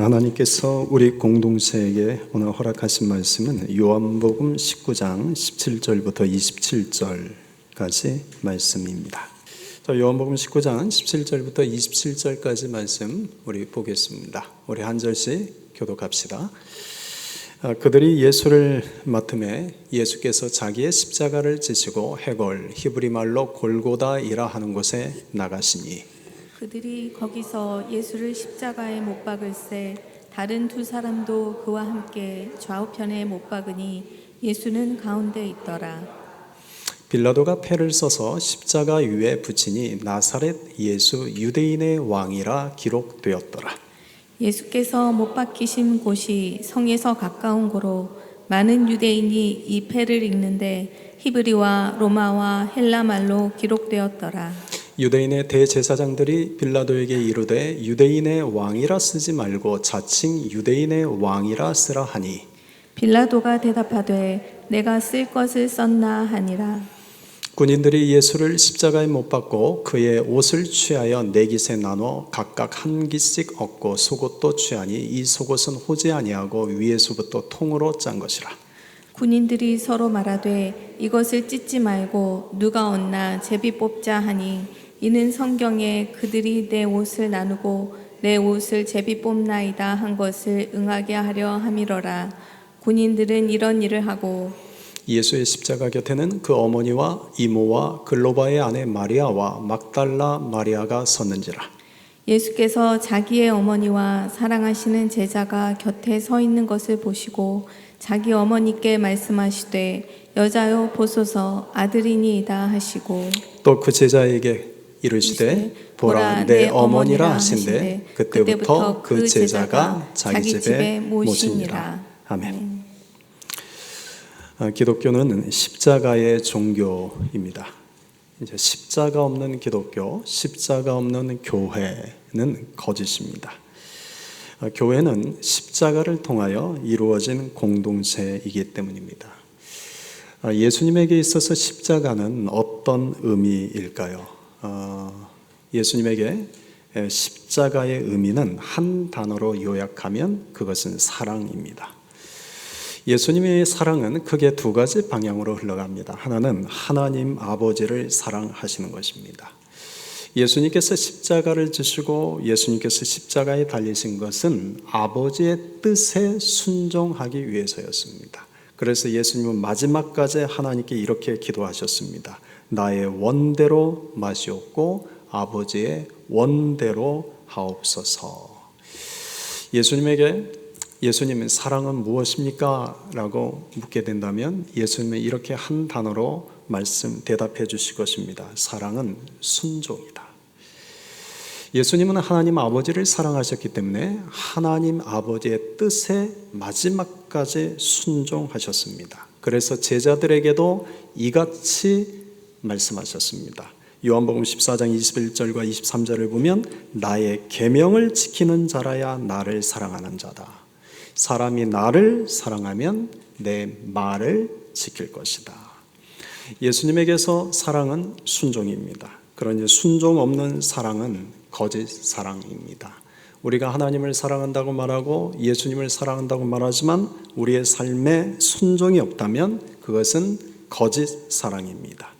하나님께서 우리 공동체에게 오늘 허락하신 말씀은 요한복음 19장 17절부터 27절까지 말씀입니다. 요한복음 19장 17절부터 27절까지 말씀 우리 보겠습니다. 우리 한 절씩 교독합시다. 그들이 예수를 맡음에 예수께서 자기의 십자가를 지시고 해골 히브리 말로 골고다이라 하는 곳에 나가시니 그들이 거기서 예수를 십자가에 못 박을새 다른 두 사람도 그와 함께 좌우편에 못 박으니 예수는 가운데 있더라. 빌라도가 패를 써서 십자가 위에 붙이니 나사렛 예수 유대인의 왕이라 기록되었더라. 예수께서 못 박히신 곳이 성에서 가까운 고로 많은 유대인이 이 패를 읽는데 히브리와 로마와 헬라 말로 기록되었더라. 유대인의 대제사장들이 빌라도에게 이르되 유대인의 왕이라 쓰지 말고 자칭 유대인의 왕이라 쓰라 하니 빌라도가 대답하되 내가 쓸 것을 썼나 하니라. 군인들이 예수를 십자가에 못 박고 그의 옷을 취하여 네 깃에 나눠 각각 한 깃씩 얻고 속옷도 취하니 이 속옷은 호지 아니하고 위에서부터 통으로 짠 것이라. 군인들이 서로 말하되 이것을 찢지 말고 누가 얻나 제비 뽑자 하니 이는 성경에 그들이 내 옷을 나누고 내 옷을 제비 뽑나이다 한 것을 응하게 하려 함이로라. 군인들은 이런 일을 하고 예수의 십자가 곁에는 그 어머니와 이모와 글로바의 아내 마리아와 막달라 마리아가 섰는지라. 예수께서 자기의 어머니와 사랑하시는 제자가 곁에 서 있는 것을 보시고 자기 어머니께 말씀하시되 여자여 보소서 아들이니이다 하시고 또 그 제자에게 이르시되 보라 내 어머니라 하신대 그때부터 그 제자가 자기 집에 모시니라. 아멘. 기독교는 십자가의 종교입니다. 이제 십자가 없는 기독교, 십자가 없는 교회는 거짓입니다. 교회는 십자가를 통하여 이루어진 공동체이기 때문입니다. 예수님에게 있어서 십자가는 어떤 의미일까요? 예수님에게 십자가의 의미는 한 단어로 요약하면 그것은 사랑입니다. 예수님의 사랑은 크게 두 가지 방향으로 흘러갑니다. 하나는 하나님 아버지를 사랑하시는 것입니다. 예수님께서 십자가를 지시고 예수님께서 십자가에 달리신 것은 아버지의 뜻에 순종하기 위해서였습니다. 그래서 예수님은 마지막까지 하나님께 이렇게 기도하셨습니다. 나의 원대로 마시옵고 아버지의 원대로 하옵소서. 예수님의 사랑은 무엇입니까? 라고 묻게 된다면 예수님은 이렇게 한 단어로 대답해 주실 것입니다. 사랑은 순종이다. 예수님은 하나님 아버지를 사랑하셨기 때문에 하나님 아버지의 뜻에 마지막까지 순종하셨습니다. 그래서 제자들에게도 이같이 말씀하셨습니다. 요한복음 14장 21절과 23절을 보면 나의 계명을 지키는 자라야 나를 사랑하는 자다. 사람이 나를 사랑하면 내 말을 지킬 것이다. 예수님에게서 사랑은 순종입니다. 그러니 순종 없는 사랑은 거짓 사랑입니다. 우리가 하나님을 사랑한다고 말하고 예수님을 사랑한다고 말하지만 우리의 삶에 순종이 없다면 그것은 거짓 사랑입니다.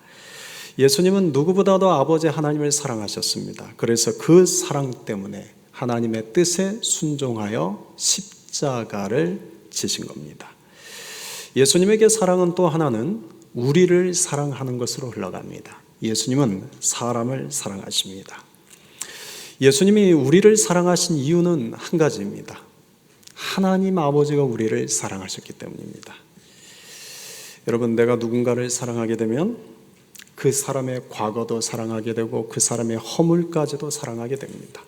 예수님은 누구보다도 아버지 하나님을 사랑하셨습니다. 그래서 그 사랑 때문에 하나님의 뜻에 순종하여 십자가를 지신 겁니다. 예수님에게 사랑은 또 하나는 우리를 사랑하는 것으로 흘러갑니다. 예수님은 사람을 사랑하십니다. 예수님이 우리를 사랑하신 이유는 한 가지입니다. 하나님 아버지가 우리를 사랑하셨기 때문입니다. 여러분, 내가 누군가를 사랑하게 되면 그 사람의 과거도 사랑하게 되고 그 사람의 허물까지도 사랑하게 됩니다.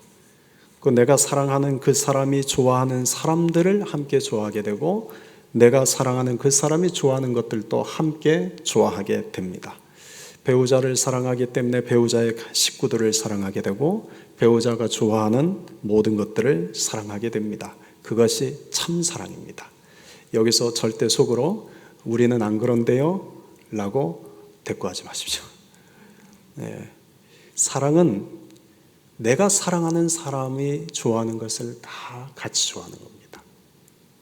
내가 사랑하는 그 사람이 좋아하는 사람들을 함께 좋아하게 되고 내가 사랑하는 그 사람이 좋아하는 것들도 함께 좋아하게 됩니다. 배우자를 사랑하기 때문에 배우자의 식구들을 사랑하게 되고 배우자가 좋아하는 모든 것들을 사랑하게 됩니다. 그것이 참 사랑입니다. 여기서 절대 속으로 우리는 안 그런데요 라고 대꾸하지 마십시오. 사랑은 내가 사랑하는 사람이 좋아하는 것을 다 같이 좋아하는 겁니다.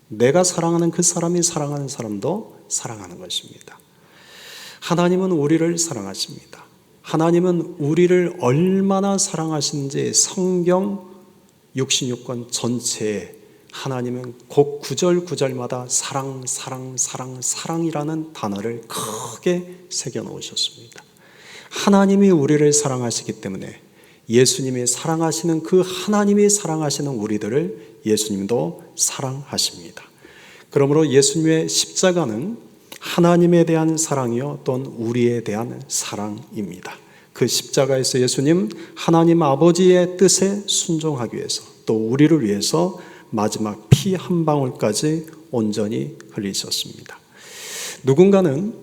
내가 사랑하는 그 사람이 사랑하는 사람도 사랑하는 것입니다. 하나님은 우리를 사랑하십니다. 하나님은 우리를 얼마나 사랑하시는지 성경 66권 전체에 하나님은 곧 구절 구절마다 사랑, 사랑, 사랑, 사랑이라는 단어를 크게 새겨 놓으셨습니다. 하나님이 우리를 사랑하시기 때문에 예수님이 사랑하시는 그 하나님이 사랑하시는 우리들을 예수님도 사랑하십니다. 그러므로 예수님의 십자가는 하나님에 대한 사랑이요 또는 우리에 대한 사랑입니다. 그 십자가에서 예수님 하나님 아버지의 뜻에 순종하기 위해서 또 우리를 위해서 마지막 피 한 방울까지 온전히 흘리셨습니다. 누군가는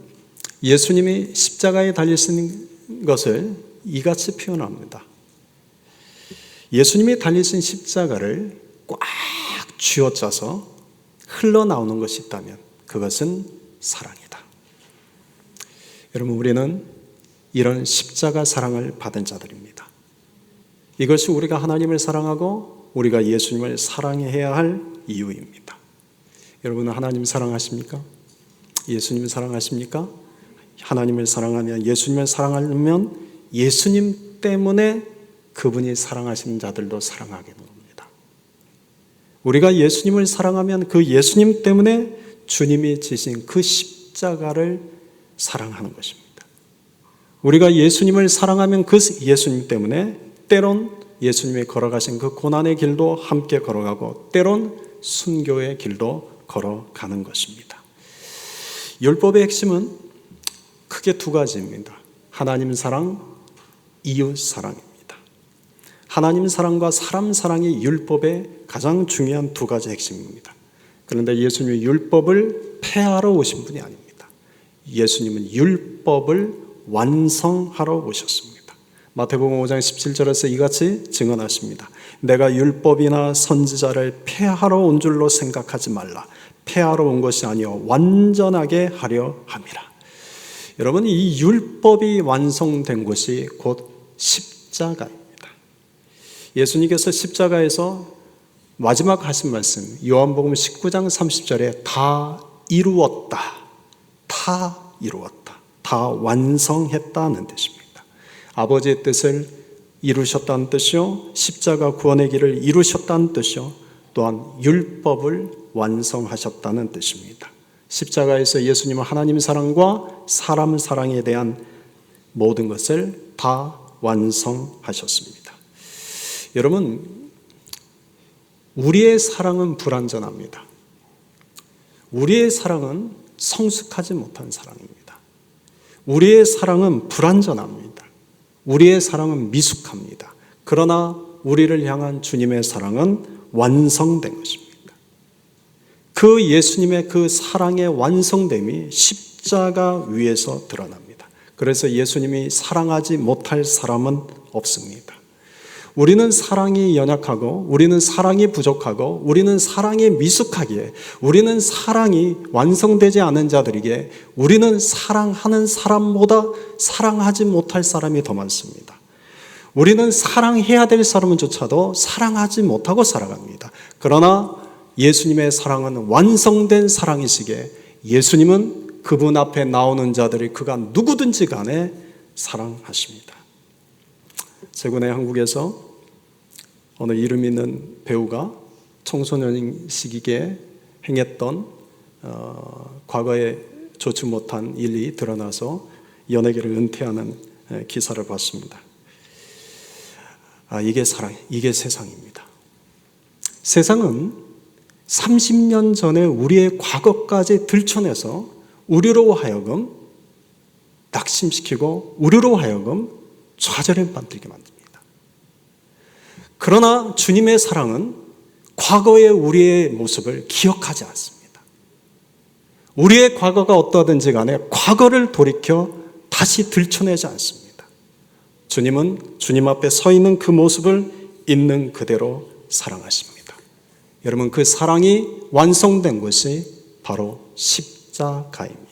예수님이 십자가에 달리신 것을 이같이 표현합니다. 예수님이 달리신 십자가를 꽉 쥐어짜서 흘러나오는 것이 있다면 그것은 사랑이다. 여러분, 우리는 이런 십자가 사랑을 받은 자들입니다. 이것이 우리가 하나님을 사랑하고 우리가 예수님을 사랑해야 할 이유입니다. 여러분은 하나님 사랑하십니까? 예수님 사랑하십니까? 하나님을 사랑하면, 예수님을 사랑하면 예수님 때문에 그분이 사랑하시는 자들도 사랑하게 됩니다. 우리가 예수님을 사랑하면 그 예수님 때문에 주님이 지신 그 십자가를 사랑하는 것입니다. 우리가 예수님을 사랑하면 그 예수님 때문에 때론 예수님이 걸어가신 그 고난의 길도 함께 걸어가고 때론 순교의 길도 걸어가는 것입니다. 율법의 핵심은 크게 두 가지입니다. 하나님 사랑, 이웃 사랑입니다. 하나님 사랑과 사람 사랑이 율법의 가장 중요한 두 가지 핵심입니다. 그런데 예수님이 율법을 폐하러 오신 분이 아닙니다. 예수님은 율법을 완성하러 오셨습니다. 마태복음 5장 17절에서 이같이 증언하십니다. 내가 율법이나 선지자를 폐하러 온 줄로 생각하지 말라. 폐하러 온 것이 아니요 완전하게 하려 함이라. 여러분, 이 율법이 완성된 것이 곧 십자가입니다. 예수님께서 십자가에서 마지막 하신 말씀, 요한복음 19장 30절에 다 이루었다, 다 이루었다, 다 완성했다는 뜻입니다. 아버지의 뜻을 이루셨다는 뜻이요, 십자가 구원의 길을 이루셨다는 뜻이요, 또한 율법을 완성하셨다는 뜻입니다. 십자가에서 예수님은 하나님 사랑과 사람 사랑에 대한 모든 것을 다 완성하셨습니다. 여러분, 우리의 사랑은 불완전합니다. 우리의 사랑은 성숙하지 못한 사랑입니다. 우리의 사랑은 불완전합니다. 우리의 사랑은 미숙합니다. 그러나 우리를 향한 주님의 사랑은 완성된 것입니다. 그 예수님의 그 사랑의 완성됨이 십자가 위에서 드러납니다. 그래서 예수님이 사랑하지 못할 사람은 없습니다. 우리는 사랑이 연약하고 우리는 사랑이 부족하고 우리는 사랑이 미숙하기에 우리는 사랑이 완성되지 않은 자들에게 우리는 사랑하는 사람보다 사랑하지 못할 사람이 더 많습니다. 우리는 사랑해야 될 사람조차도 사랑하지 못하고 살아갑니다. 그러나 예수님의 사랑은 완성된 사랑이시기에 예수님은 그분 앞에 나오는 자들이 그가 누구든지 간에 사랑하십니다. 최근에 한국에서 어느 이름 있는 배우가 청소년 시기에 행했던 과거에 좋지 못한 일이 드러나서 연예계를 은퇴하는 기사를 봤습니다. 이게 사랑, 이게 세상입니다. 세상은 30년 전에 우리의 과거까지 들춰내서 우리로 하여금 낙심시키고 우리로 하여금 좌절에 만들게 만듭니다. 그러나 주님의 사랑은 과거의 우리의 모습을 기억하지 않습니다. 우리의 과거가 어떠하든지 간에 과거를 돌이켜 다시 들춰내지 않습니다. 주님은 주님 앞에 서 있는 그 모습을 있는 그대로 사랑하십니다. 여러분, 그 사랑이 완성된 것이 바로 십자가입니다.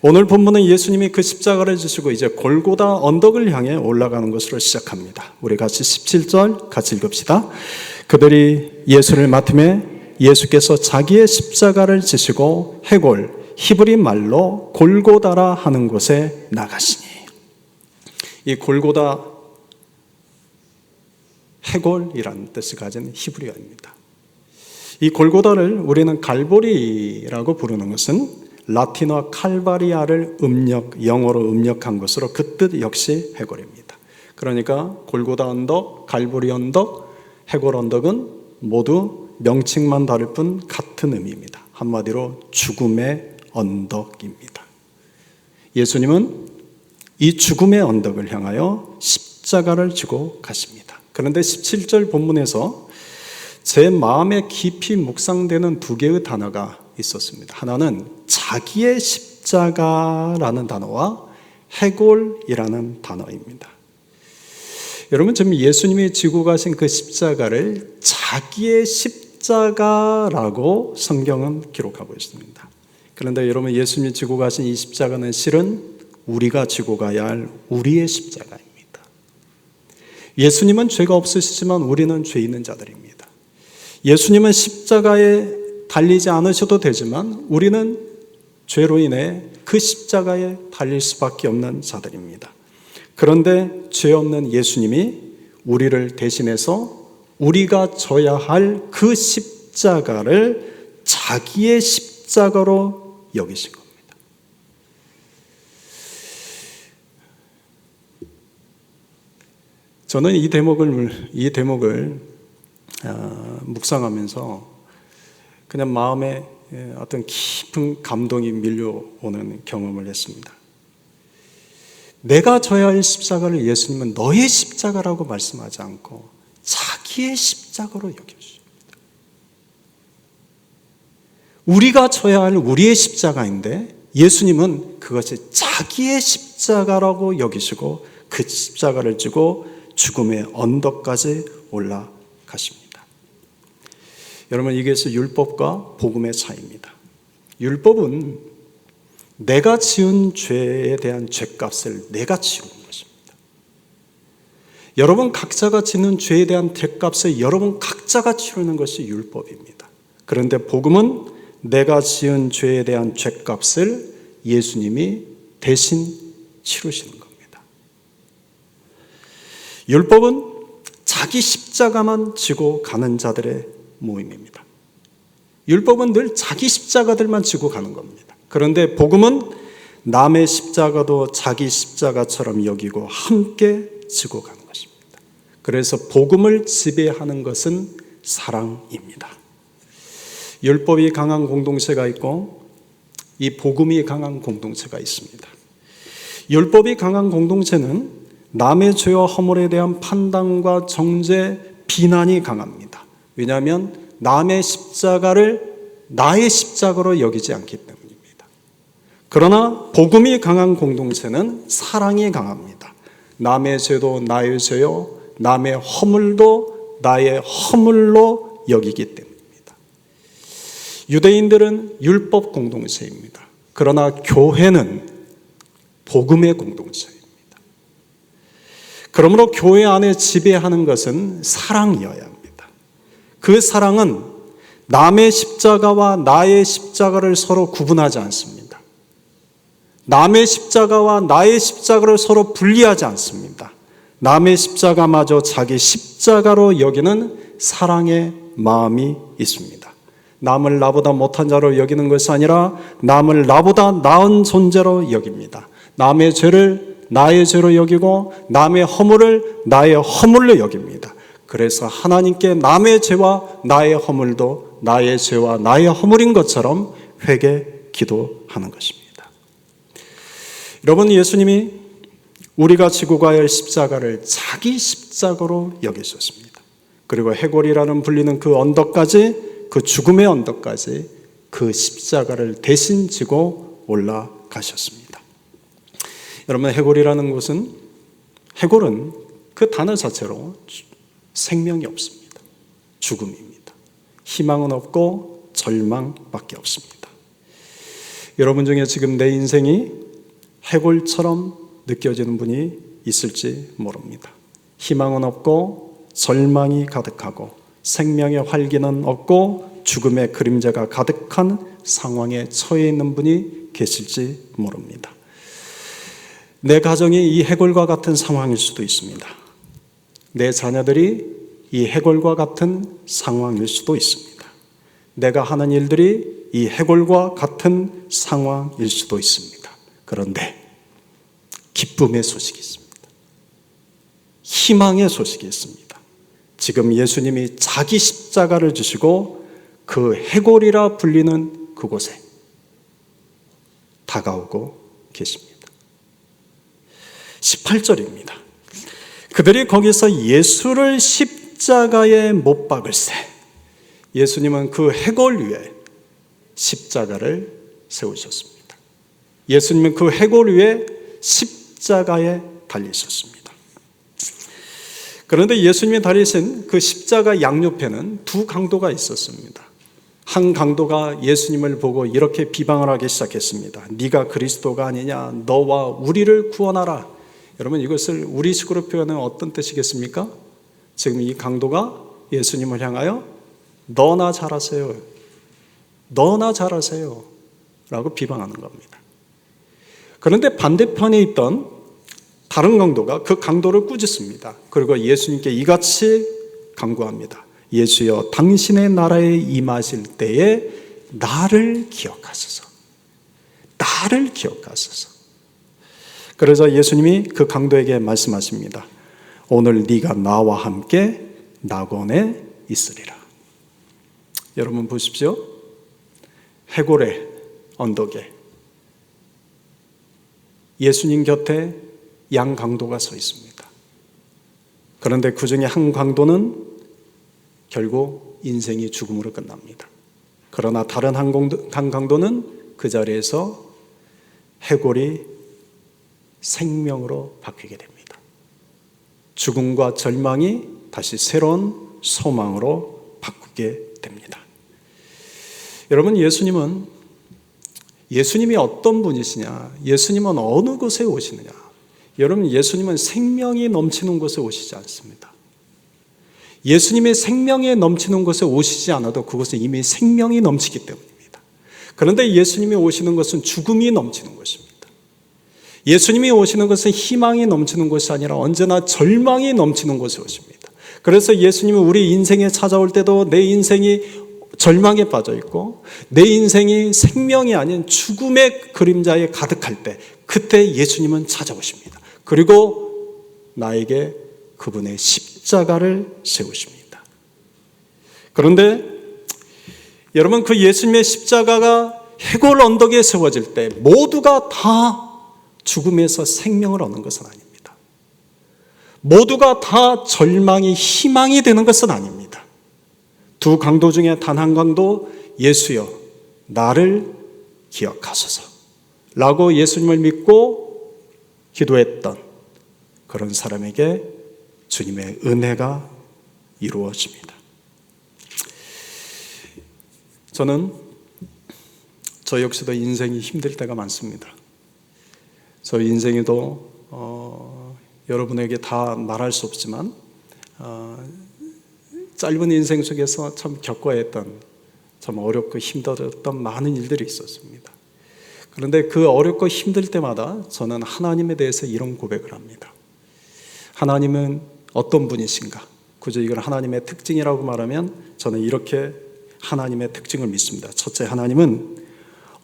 오늘 본문은 예수님이 그 십자가를 지시고 이제 골고다 언덕을 향해 올라가는 것으로 시작합니다. 우리 같이 17절 같이 읽읍시다. 그들이 예수를 맡음에 예수께서 자기의 십자가를 지시고 해골 히브리 말로 골고다라 하는 곳에 나가시니. 이 골고다 해골이라는 뜻을 가진 히브리어입니다. 이 골고다를 우리는 갈보리라고 부르는 것은 라틴어 칼바리아를 영어로 음력한 것으로 그 뜻 역시 해골입니다. 그러니까 골고다 언덕, 갈보리 언덕, 해골 언덕은 모두 명칭만 다를 뿐 같은 의미입니다. 한마디로 죽음의 언덕입니다. 예수님은 이 죽음의 언덕을 향하여 십자가를 지고 가십니다. 그런데 17절 본문에서 제 마음에 깊이 묵상되는 두 개의 단어가 있었습니다. 하나는 자기의 십자가라는 단어와 해골이라는 단어입니다. 여러분, 지금 예수님이 지고 가신 그 십자가를 자기의 십자가라고 성경은 기록하고 있습니다. 그런데 여러분, 예수님이 지고 가신 이 십자가는 실은 우리가 지고 가야 할 우리의 십자가입니다. 예수님은 죄가 없으시지만 우리는 죄 있는 자들입니다. 예수님은 십자가에 달리지 않으셔도 되지만 우리는 죄로 인해 그 십자가에 달릴 수밖에 없는 자들입니다. 그런데 죄 없는 예수님이 우리를 대신해서 우리가 져야 할 그 십자가를 자기의 십자가로 여기신 겁니다. 저는 이 대목을 묵상하면서 그냥 마음에 어떤 깊은 감동이 밀려오는 경험을 했습니다. 내가 져야 할 십자가를 예수님은 너의 십자가라고 말씀하지 않고 자기의 십자가로 여겨주십니다. 우리가 져야 할 우리의 십자가인데 예수님은 그것이 자기의 십자가라고 여기시고 그 십자가를 지고 죽음의 언덕까지 올라가십니다. 여러분, 이것이 율법과 복음의 차이입니다. 율법은 내가 지은 죄에 대한 죄값을 내가 치르는 것입니다. 여러분 각자가 짓는 죄에 대한 죄값을 여러분 각자가 치르는 것이 율법입니다. 그런데 복음은 내가 지은 죄에 대한 죄값을 예수님이 대신 치르시는 겁니다. 율법은 자기 십자가만 지고 가는 자들의 모임입니다. 율법은 늘 자기 십자가들만 지고 가는 겁니다. 그런데 복음은 남의 십자가도 자기 십자가처럼 여기고 함께 지고 가는 것입니다. 그래서 복음을 지배하는 것은 사랑입니다. 율법이 강한 공동체가 있고 이 복음이 강한 공동체가 있습니다. 율법이 강한 공동체는 남의 죄와 허물에 대한 판단과 정죄, 비난이 강합니다. 왜냐하면 남의 십자가를 나의 십자가로 여기지 않기 때문입니다. 그러나 복음이 강한 공동체는 사랑이 강합니다. 남의 죄도 나의 죄요, 남의 허물도 나의 허물로 여기기 때문입니다. 유대인들은 율법 공동체입니다. 그러나 교회는 복음의 공동체입니다. 그러므로 교회 안에 지배하는 것은 사랑이어야 합니다. 그 사랑은 남의 십자가와 나의 십자가를 서로 구분하지 않습니다. 남의 십자가와 나의 십자가를 서로 분리하지 않습니다. 남의 십자가마저 자기 십자가로 여기는 사랑의 마음이 있습니다. 남을 나보다 못한 자로 여기는 것이 아니라 남을 나보다 나은 존재로 여깁니다. 남의 죄를 나의 죄로 여기고 남의 허물을 나의 허물로 여깁니다. 그래서 하나님께 남의 죄와 나의 허물도 나의 죄와 나의 허물인 것처럼 회개 기도하는 것입니다. 여러분, 예수님이 우리가 지고 가야 할 십자가를 자기 십자가로 여기셨습니다. 그리고 해골이라는 불리는 그 언덕까지, 그 죽음의 언덕까지 그 십자가를 대신 지고 올라가셨습니다. 여러분, 해골이라는 것은, 해골은 그 단어 자체로 생명이 없습니다. 죽음입니다. 희망은 없고 절망밖에 없습니다. 여러분 중에 지금 내 인생이 해골처럼 느껴지는 분이 있을지 모릅니다. 희망은 없고 절망이 가득하고 생명의 활기는 없고 죽음의 그림자가 가득한 상황에 처해 있는 분이 계실지 모릅니다. 내 가정이 이 해골과 같은 상황일 수도 있습니다. 내 자녀들이 이 해골과 같은 상황일 수도 있습니다. 내가 하는 일들이 이 해골과 같은 상황일 수도 있습니다. 그런데 기쁨의 소식이 있습니다. 희망의 소식이 있습니다. 지금 예수님이 자기 십자가를 주시고 그 해골이라 불리는 그곳에 다가오고 계십니다. 18절입니다. 그들이 거기서 예수를 십자가에 못 박을세. 예수님은 그 해골 위에 십자가를 세우셨습니다. 예수님은 그 해골 위에 십자가에 달리셨습니다. 그런데 예수님이 달리신 그 십자가 양옆에는 두 강도가 있었습니다. 한 강도가 예수님을 보고 이렇게 비방을 하기 시작했습니다. 네가 그리스도가 아니냐? 너와 우리를 구원하라. 여러분, 이것을 우리식으로 표현하면 어떤 뜻이겠습니까? 지금 이 강도가 예수님을 향하여 너나 잘하세요. 너나 잘하세요. 라고 비방하는 겁니다. 그런데 반대편에 있던 다른 강도가 그 강도를 꾸짖습니다. 그리고 예수님께 이같이 간구합니다. 예수여, 당신의 나라에 임하실 때에 나를 기억하소서. 나를 기억하소서. 그래서 예수님이 그 강도에게 말씀하십니다. 오늘 네가 나와 함께 낙원에 있으리라. 여러분 보십시오. 해골의 언덕에 예수님 곁에 양 강도가 서 있습니다. 그런데 그 중에 한 강도는 결국 인생이 죽음으로 끝납니다. 그러나 다른 한 강도는 그 자리에서 해골이 생명으로 바뀌게 됩니다. 죽음과 절망이 다시 새로운 소망으로 바꾸게 됩니다. 여러분, 예수님이 어떤 분이시냐? 예수님은 어느 곳에 오시느냐? 여러분, 예수님은 생명이 넘치는 곳에 오시지 않습니다. 예수님의 생명이 넘치는 곳에 오시지 않아도 그곳에 이미 생명이 넘치기 때문입니다. 그런데 예수님이 오시는 것은 죽음이 넘치는 곳입니다. 예수님이 오시는 것은 희망이 넘치는 곳이 아니라 언제나 절망이 넘치는 곳에 오십니다. 그래서 예수님은 우리 인생에 찾아올 때도 내 인생이 절망에 빠져 있고 내 인생이 생명이 아닌 죽음의 그림자에 가득할 때, 그때 예수님은 찾아오십니다. 그리고 나에게 그분의 십자가를 세우십니다. 그런데 여러분, 그 예수님의 십자가가 해골 언덕에 세워질 때 모두가 다 죽음에서 생명을 얻는 것은 아닙니다. 모두가 다 절망이 희망이 되는 것은 아닙니다. 두 강도 중에 단 한 강도, 예수여 나를 기억하소서 라고 예수님을 믿고 기도했던 그런 사람에게 주님의 은혜가 이루어집니다. 저는 저 역시도 인생이 힘들 때가 많습니다. 저 인생에도 여러분에게 다 말할 수 없지만 짧은 인생 속에서 참 겪어야 했던, 참 어렵고 힘들었던 많은 일들이 있었습니다. 그런데 그 어렵고 힘들 때마다 저는 하나님에 대해서 이런 고백을 합니다. 하나님은 어떤 분이신가? 그저 이걸 하나님의 특징이라고 말하면 저는 이렇게 하나님의 특징을 믿습니다. 첫째, 하나님은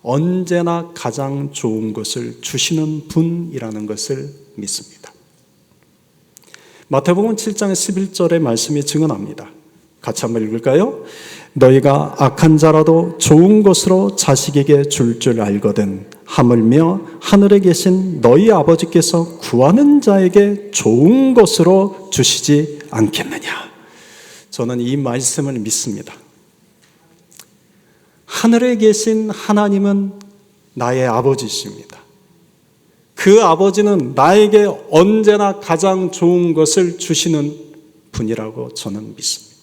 언제나 가장 좋은 것을 주시는 분이라는 것을 믿습니다. 마태복음 7장 11절의 말씀이 증언합니다. 같이 한번 읽을까요? 너희가 악한 자라도 좋은 것으로 자식에게 줄 알거든 하물며 하늘에 계신 너희 아버지께서 구하는 자에게 좋은 것으로 주시지 않겠느냐. 저는 이 말씀을 믿습니다. 하늘에 계신 하나님은 나의 아버지이십니다. 그 아버지는 나에게 언제나 가장 좋은 것을 주시는 분이라고 저는 믿습니다.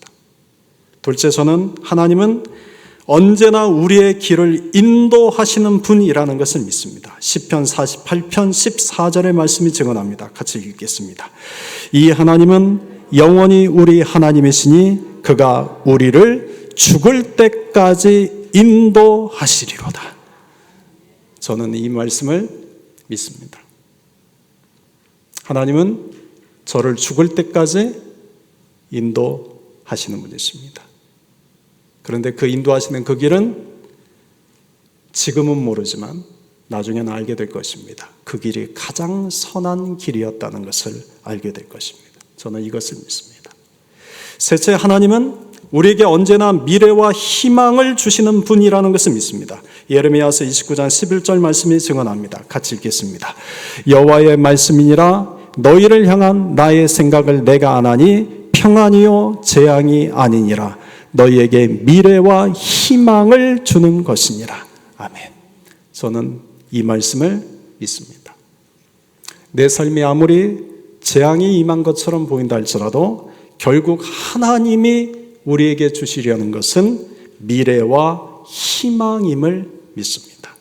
둘째, 저는 하나님은 언제나 우리의 길을 인도하시는 분이라는 것을 믿습니다. 시편 48편 14절의 말씀이 증언합니다. 같이 읽겠습니다. 이 하나님은 영원히 우리 하나님이시니 그가 우리를 죽을 때까지 인도하시리로다. 저는 이 말씀을 믿습니다. 하나님은 저를 죽을 때까지 인도하시는 분이십니다. 그런데 그 인도하시는 그 길은 지금은 모르지만 나중에는 알게 될 것입니다. 그 길이 가장 선한 길이었다는 것을 알게 될 것입니다. 저는 이것을 믿습니다. 셋째, 하나님은 우리에게 언제나 미래와 희망을 주시는 분이라는 것을 믿습니다. 예레미야서 29장 11절 말씀이 증언합니다. 같이 읽겠습니다. 여호와의 말씀이니라 너희를 향한 나의 생각을 내가 아나니 평안이요 재앙이 아니니라 너희에게 미래와 희망을 주는 것이니라. 아멘. 저는 이 말씀을 믿습니다. 내 삶이 아무리 재앙이 임한 것처럼 보인다 할지라도 결국 하나님이 우리에게 주시려는 것은 미래와 희망임을 믿습니다.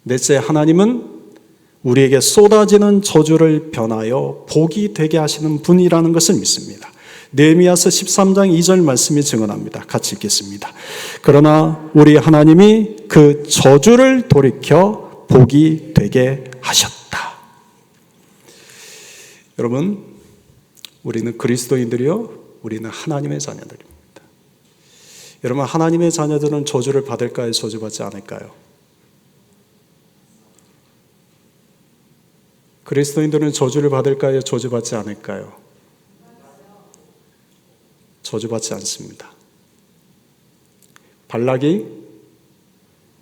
넷째, 하나님은 우리에게 쏟아지는 저주를 변하여 복이 되게 하시는 분이라는 것을 믿습니다. 느헤미야서 13장 2절 말씀이 증언합니다. 같이 읽겠습니다. 그러나 우리 하나님이 그 저주를 돌이켜 복이 되게 하셨다. 여러분, 우리는 그리스도인들이요, 우리는 하나님의 자녀들입니다. 여러분, 하나님의 자녀들은 저주를 받을까요? 저주받지 않을까요? 그리스도인들은 저주를 받을까요? 저주받지 않을까요? 저주받지 않습니다. 발락이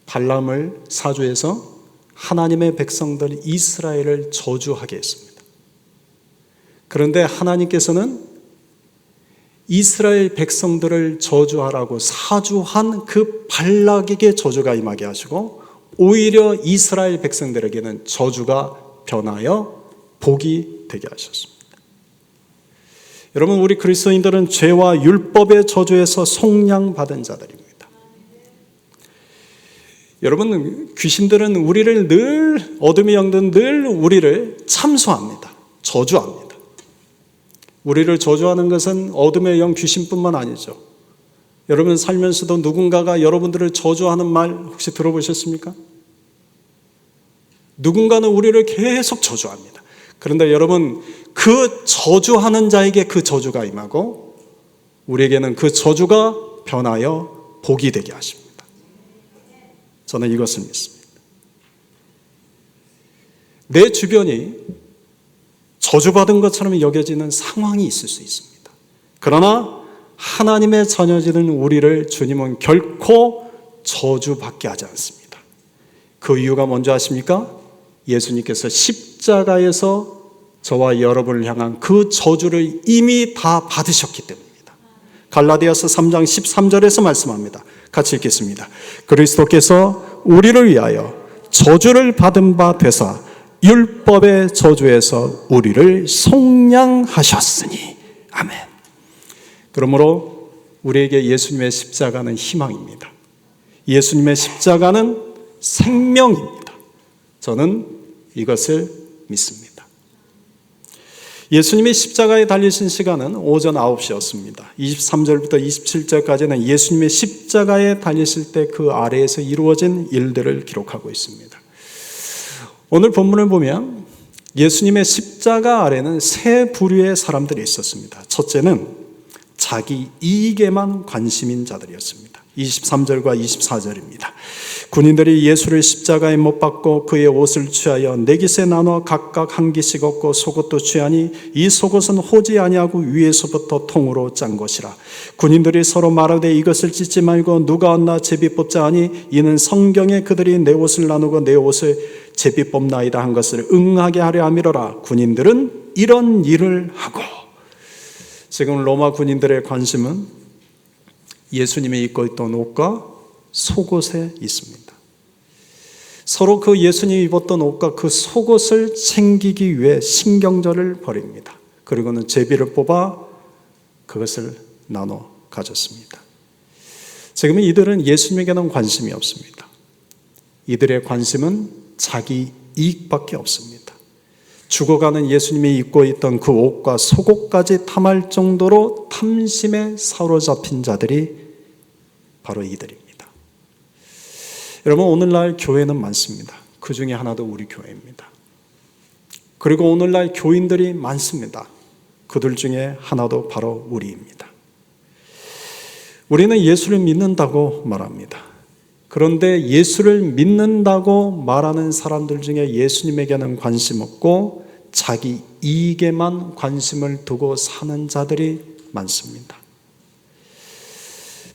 발람을 사주해서 하나님의 백성들 이스라엘을 저주하게 했습니다. 그런데 하나님께서는 이스라엘 백성들을 저주하라고 사주한 그 발락에게 저주가 임하게 하시고 오히려 이스라엘 백성들에게는 저주가 변하여 복이 되게 하셨습니다. 여러분, 우리 그리스도인들은 죄와 율법의 저주에서 속량받은 자들입니다. 여러분, 귀신들은 우리를 늘, 어둠의 영들은 늘 우리를 참소합니다. 저주합니다. 우리를 저주하는 것은 어둠의 영 귀신뿐만 아니죠. 여러분 살면서도 누군가가 여러분들을 저주하는 말 혹시 들어보셨습니까? 누군가는 우리를 계속 저주합니다. 그런데 여러분, 그 저주하는 자에게 그 저주가 임하고 우리에게는 그 저주가 변하여 복이 되게 하십니다. 저는 이것을 믿습니다. 내 주변이 저주받은 것처럼 여겨지는 상황이 있을 수 있습니다. 그러나 하나님의 자녀들은 우리를 주님은 결코 저주받게 하지 않습니다. 그 이유가 뭔지 아십니까? 예수님께서 십자가에서 저와 여러분을 향한 그 저주를 이미 다 받으셨기 때문입니다. 갈라디아서 3장 13절에서 말씀합니다. 같이 읽겠습니다. 그리스도께서 우리를 위하여 저주를 받은 바 되사 율법의 저주에서 우리를 속량하셨으니. 아멘. 그러므로 우리에게 예수님의 십자가는 희망입니다. 예수님의 십자가는 생명입니다. 저는 이것을 믿습니다. 예수님이 십자가에 달리신 시간은 오전 9시였습니다. 23절부터 27절까지는 예수님의 십자가에 달리실 때 그 아래에서 이루어진 일들을 기록하고 있습니다. 오늘 본문을 보면 예수님의 십자가 아래는 세 부류의 사람들이 있었습니다. 첫째는 자기 이익에만 관심인 자들이었습니다. 23절과 24절입니다. 군인들이 예수를 십자가에 못 박고 그의 옷을 취하여 네 깃에 나눠 각각 한 깃씩 얻고 속옷도 취하니 이 속옷은 호지 아니하고 위에서부터 통으로 짠 것이라. 군인들이 서로 말하되 이것을 찢지 말고 누가 얻나 제비 뽑자 하니 이는 성경에 그들이 내 옷을 나누고 내 옷을 제비 뽑나이다 한 것을 응하게 하려 함이로라. 군인들은 이런 일을 하고. 지금 로마 군인들의 관심은 예수님이 입고 있던 옷과 속옷에 있습니다. 서로 그 예수님이 입었던 옷과 그 속옷을 챙기기 위해 신경전을 벌입니다. 그리고는 제비를 뽑아 그것을 나눠 가졌습니다. 지금은 이들은 예수님에게는 관심이 없습니다. 이들의 관심은 자기 이익밖에 없습니다. 죽어가는 예수님이 입고 있던 그 옷과 속옷까지 탐할 정도로 탐심에 사로잡힌 자들이 바로 이들입니다. 여러분, 오늘날 교회는 많습니다. 그 중에 하나도 우리 교회입니다. 그리고 오늘날 교인들이 많습니다. 그들 중에 하나도 바로 우리입니다. 우리는 예수를 믿는다고 말합니다. 그런데 예수를 믿는다고 말하는 사람들 중에 예수님에게는 관심 없고 자기 이익에만 관심을 두고 사는 자들이 많습니다.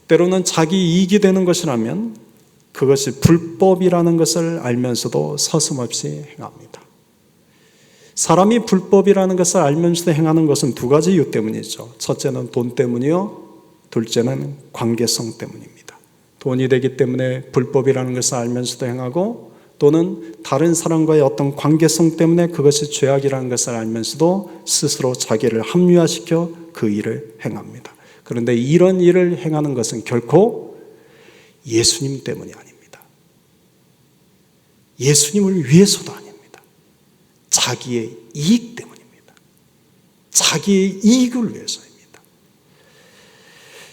때로는 자기 이익이 되는 것이라면 그것이 불법이라는 것을 알면서도 서슴없이 행합니다. 사람이 불법이라는 것을 알면서도 행하는 것은 두 가지 이유 때문이죠. 첫째는 돈 때문이요, 둘째는 관계성 때문입니다. 돈이 되기 때문에 불법이라는 것을 알면서도 행하고, 또는 다른 사람과의 어떤 관계성 때문에 그것이 죄악이라는 것을 알면서도 스스로 자기를 합리화시켜 그 일을 행합니다. 그런데 이런 일을 행하는 것은 결코 예수님 때문이 아닙니다. 예수님을 위해서도 아닙니다. 자기의 이익 때문입니다. 자기의 이익을 위해서입니다.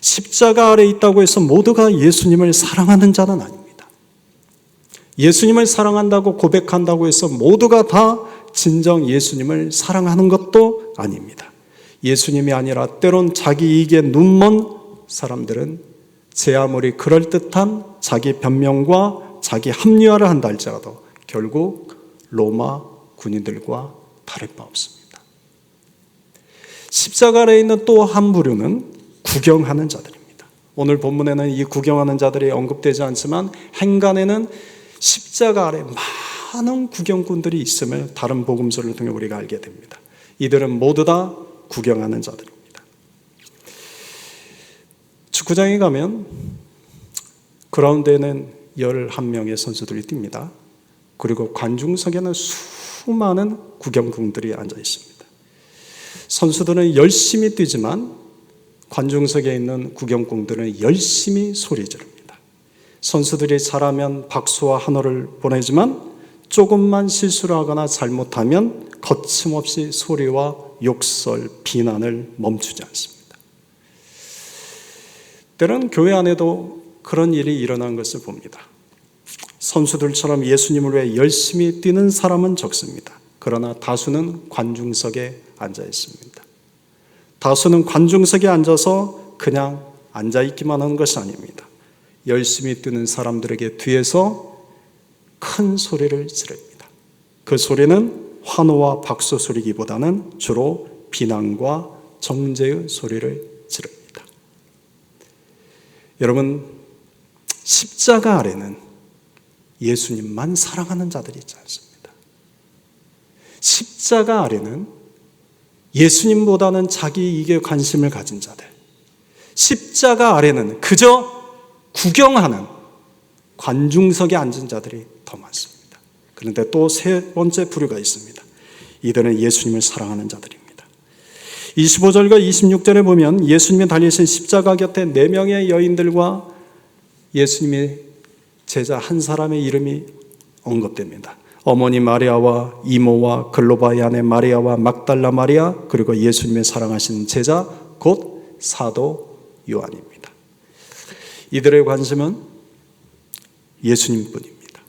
십자가 아래 있다고 해서 모두가 예수님을 사랑하는 자는 아닙니다. 예수님을 사랑한다고 고백한다고 해서 모두가 다 진정 예수님을 사랑하는 것도 아닙니다. 예수님이 아니라 때론 자기 이익에 눈먼 사람들은 제 아무리 그럴듯한 자기 변명과 자기 합리화를 한다 할지라도 결국 로마 군인들과 다를 바 없습니다. 십자가 아래에 있는 또 한 부류는 구경하는 자들입니다. 오늘 본문에는 이 구경하는 자들이 언급되지 않지만 행간에는 십자가 아래 많은 구경꾼들이 있음을 다른 복음서를 통해 우리가 알게 됩니다. 이들은 모두 다 구경하는 자들입니다. 축구장에 가면 그라운드에는 11명의 선수들이 뜁니다. 그리고 관중석에는 수많은 구경꾼들이 앉아 있습니다. 선수들은 열심히 뛰지만 관중석에 있는 구경꾼들은 열심히 소리 지릅니다. 선수들이 잘하면 박수와 환호를 보내지만 조금만 실수를 하거나 잘못하면 거침없이 소리와 욕설, 비난을 멈추지 않습니다. 때로는 교회 안에도 그런 일이 일어난 것을 봅니다. 선수들처럼 예수님을 위해 열심히 뛰는 사람은 적습니다. 그러나 다수는 관중석에 앉아 있습니다. 다수는 관중석에 앉아서 그냥 앉아있기만 하는 것이 아닙니다. 열심히 뛰는 사람들에게 뒤에서 큰 소리를 지릅니다. 그 소리는 환호와 박수 소리기보다는 주로 비난과 정죄의 소리를 지릅니다. 여러분, 십자가 아래는 예수님만 사랑하는 자들이 있지 않습니다. 십자가 아래는 예수님보다는 자기 이익에 관심을 가진 자들, 십자가 아래는 그저 구경하는 관중석에 앉은 자들이 더 많습니다. 그런데 또 세 번째 부류가 있습니다. 이들은 예수님을 사랑하는 자들입니다. 25절과 26절에 보면 예수님이 달리신 십자가 곁에 4명의 여인들과 예수님의 제자 한 사람의 이름이 언급됩니다. 어머니 마리아와 이모와 글로바의 아내 마리아와 막달라 마리아, 그리고 예수님의 사랑하시는 제자 곧 사도 요한입니다. 이들의 관심은 예수님뿐입니다.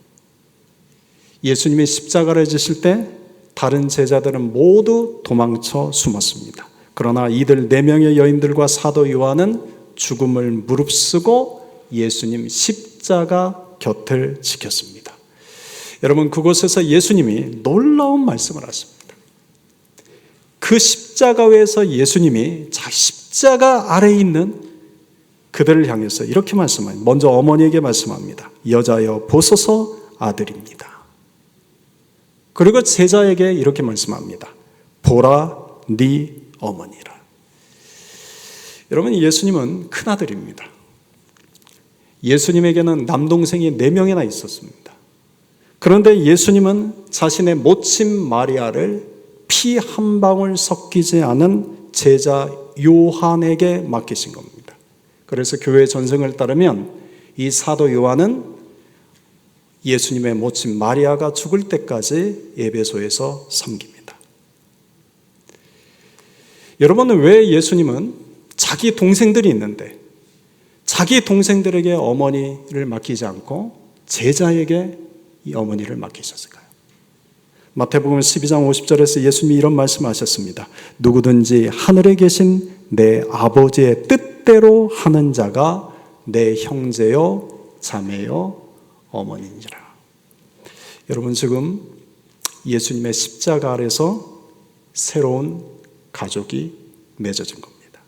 예수님이 십자가를 지실 때 다른 제자들은 모두 도망쳐 숨었습니다. 그러나 이들 4명의 여인들과 사도 요한은 죽음을 무릅쓰고 예수님 십자가 곁을 지켰습니다. 여러분, 그곳에서 예수님이 놀라운 말씀을 하십니다. 그 십자가 위에서 예수님이 자기 십자가 아래에 있는 그들을 향해서 이렇게 말씀합니다. 먼저 어머니에게 말씀합니다. 여자여 보소서 아들입니다. 그리고 제자에게 이렇게 말씀합니다. 보라 네 어머니라. 여러분, 예수님은 큰아들입니다. 예수님에게는 남동생이 4명이나 있었습니다. 그런데 예수님은 자신의 모친 마리아를 피 한 방울 섞이지 않은 제자 요한에게 맡기신 겁니다. 그래서 교회 전승을 따르면 이 사도 요한은 예수님의 모친 마리아가 죽을 때까지 에베소에서 섬깁니다. 여러분은 왜 예수님은 자기 동생들이 있는데 자기 동생들에게 어머니를 맡기지 않고 제자에게 이 어머니를 맡기셨을까요? 마태복음 12장 50절에서 예수님이 이런 말씀하셨습니다. 누구든지 하늘에 계신 내 아버지의 뜻대로 하는 자가 내 형제요 자매요 어머니니라. 여러분, 지금 예수님의 십자가 아래서 새로운 가족이 맺어진 겁니다.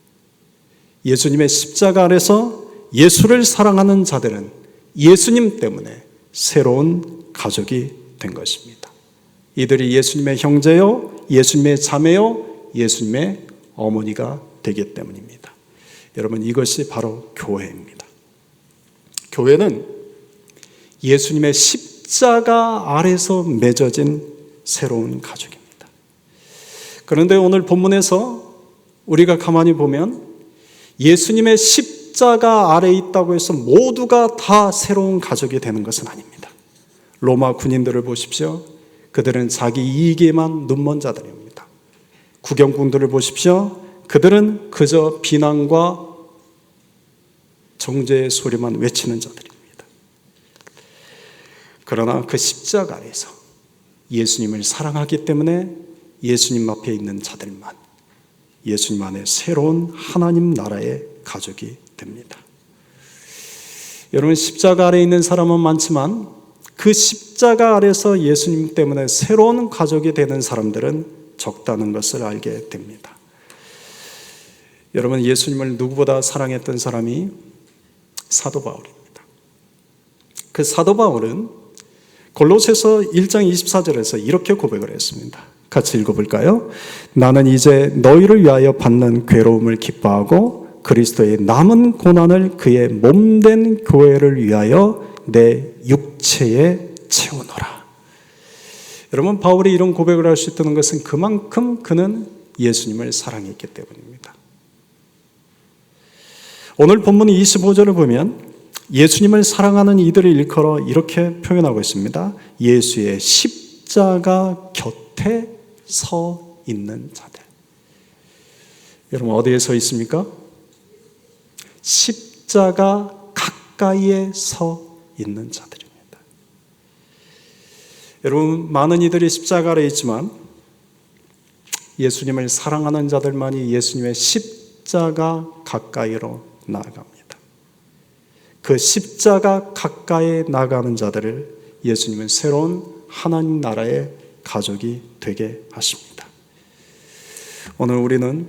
예수님의 십자가 아래서 예수를 사랑하는 자들은 예수님 때문에 새로운 가족이 된 것입니다. 이들이 예수님의 형제요, 예수님의 자매요, 예수님의 어머니가 되기 때문입니다. 여러분, 이것이 바로 교회입니다. 교회는 예수님의 십자가 아래서 맺어진 새로운 가족입니다. 그런데 오늘 본문에서 우리가 가만히 보면 예수님의 십자가 아래에 있다고 해서 모두가 다 새로운 가족이 되는 것은 아닙니다. 로마 군인들을 보십시오. 그들은 자기 이익에만 눈먼 자들입니다. 구경꾼들을 보십시오. 그들은 그저 비난과 정죄의 소리만 외치는 자들입니다. 그러나 그 십자가 아래서 예수님을 사랑하기 때문에 예수님 앞에 있는 자들만 예수님 안에 새로운 하나님 나라의 가족이 됩니다. 여러분, 십자가 아래에 있는 사람은 많지만 그 십자가 아래서 예수님 때문에 새로운 가족이 되는 사람들은 적다는 것을 알게 됩니다. 여러분, 예수님을 누구보다 사랑했던 사람이 사도 바울입니다. 그 사도 바울은 골로새서 1장 24절에서 이렇게 고백을 했습니다. 같이 읽어볼까요? 나는 이제 너희를 위하여 받는 괴로움을 기뻐하고 그리스도의 남은 고난을 그의 몸된 교회를 위하여 내 육체에 채우노라. 여러분, 바울이 이런 고백을 할 수 있다는 것은 그만큼 그는 예수님을 사랑했기 때문입니다. 오늘 본문 25절을 보면 예수님을 사랑하는 이들을 일컬어 이렇게 표현하고 있습니다. 예수의 십자가 곁에 서 있는 자들. 여러분, 어디에 서 있습니까? 십자가 가까이에 서 있는 자들입니다. 여러분, 많은 이들이 십자가 아래에 있지만 예수님을 사랑하는 자들만이 예수님의 십자가 가까이로 나아갑니다. 그 십자가 가까이 나가는 자들을 예수님은 새로운 하나님 나라의 가족이 되게 하십니다. 오늘 우리는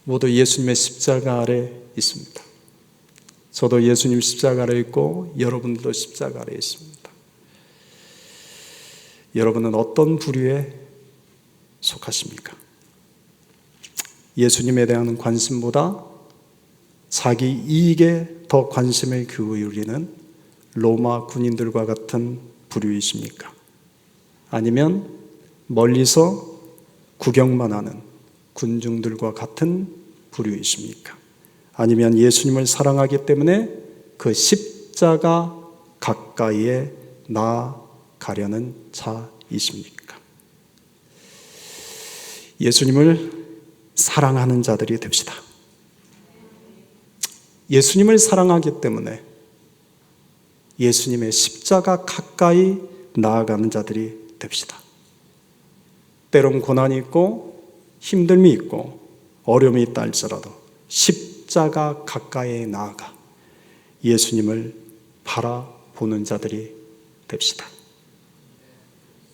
모두 예수님의 십자가 아래 있습니다. 저도 예수님 십자가 아래 있고 여러분들도 십자가 아래 있습니다. 여러분은 어떤 부류에 속하십니까? 예수님에 대한 관심보다 자기 이익에 더 관심을 기울이는 로마 군인들과 같은 부류이십니까? 아니면 멀리서 구경만 하는 군중들과 같은 부류이십니까? 아니면 예수님을 사랑하기 때문에 그 십자가 가까이에 나아가려는 자이십니까? 예수님을 사랑하는 자들이 됩시다. 예수님을 사랑하기 때문에 예수님의 십자가 가까이 나아가는 자들이 됩시다. 때론 고난이 있고 힘듦이 있고 어려움이 있다 할지라도 십자가 가까이 나아가 예수님을 바라보는 자들이 됩시다.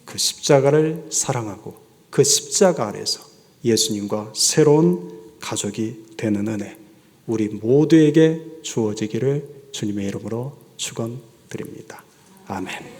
그 십자가를 사랑하고 그 십자가 아래서 예수님과 새로운 가족이 되는 은혜 우리 모두에게 주어지기를 주님의 이름으로 축원드립니다. 아멘.